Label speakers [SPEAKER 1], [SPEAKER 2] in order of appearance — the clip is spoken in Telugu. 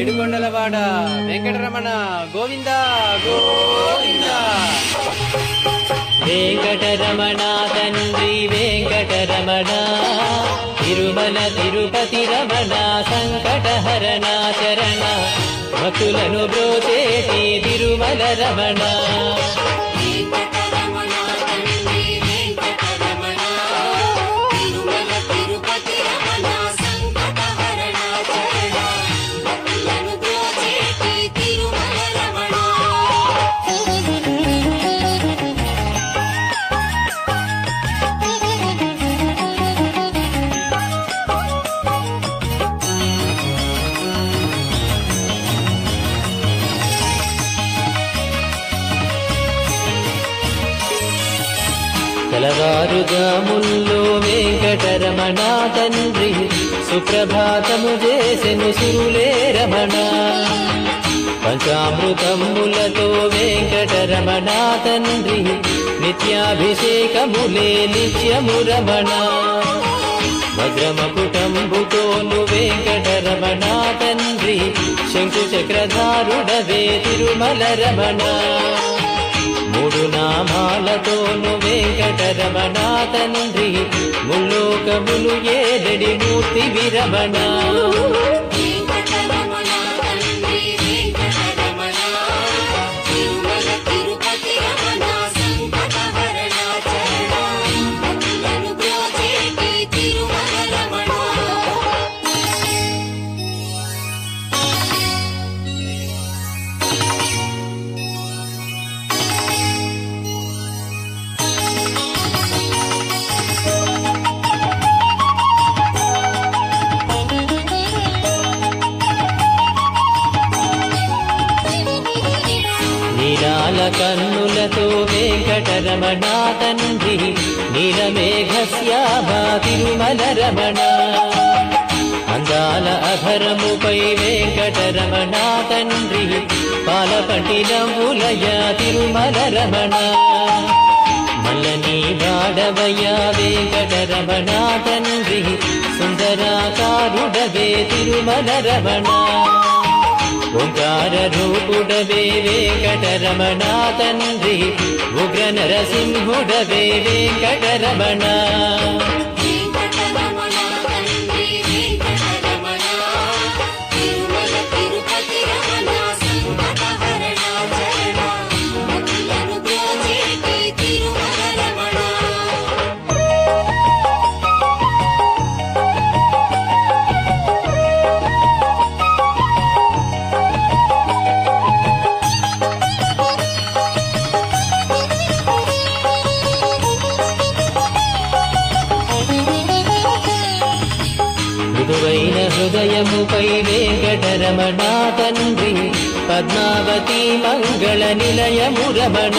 [SPEAKER 1] ఏడుకొండలవాడ వెంకటరమణ గోవింద గోవింద.
[SPEAKER 2] వెంకటరమణ తండ్రి వెంకటరమణ, తిరుమల తిరుపతి రమణ, సంకటహరణ చరణ, భక్తులను బ్రోచేటి తిరుమల రమణ. తెలవారుజాముల్లో వెంకటరమణ తండ్రి సుప్రభాతము చేసెను సురులే రమణ. పంచామృతములతో వెంకటరమణ తండ్రి నిత్యాభిషేకములే నిత్యము రమణ. వజ్రమకుటంబుతోను వెంకటరమణ తండ్రి శంకు చక్రధారుడవే తిరుమల రమణ. మూడు నామాలతోను వెంకటరమణ తండ్రి ముల్లోకములు ఏదడి మూర్తి విరమణ. నీలాల కన్నులతో వెంకటరమణ తండ్రి నీలమేఘశ్యామ తిరుమల రమణ. అందాల అధరముపై వెంకటరమణ తండ్రి పాలపట్టినములయ తిరుమల రమణ. మల్లని వాడవయ్య వెంకటరమణ తండ్రి సుందరాకారుడవే తిరుమల రమణ. ఓంకార రూపుడవే వెంకటరమణ తండ్రి ఉగ్ర నరసింహుడవే వెంకటరమణ. మృదువైన హృదయముపై వెంకటరమణ తండ్రి పద్మావతి మంగళ నిలయము రమణ.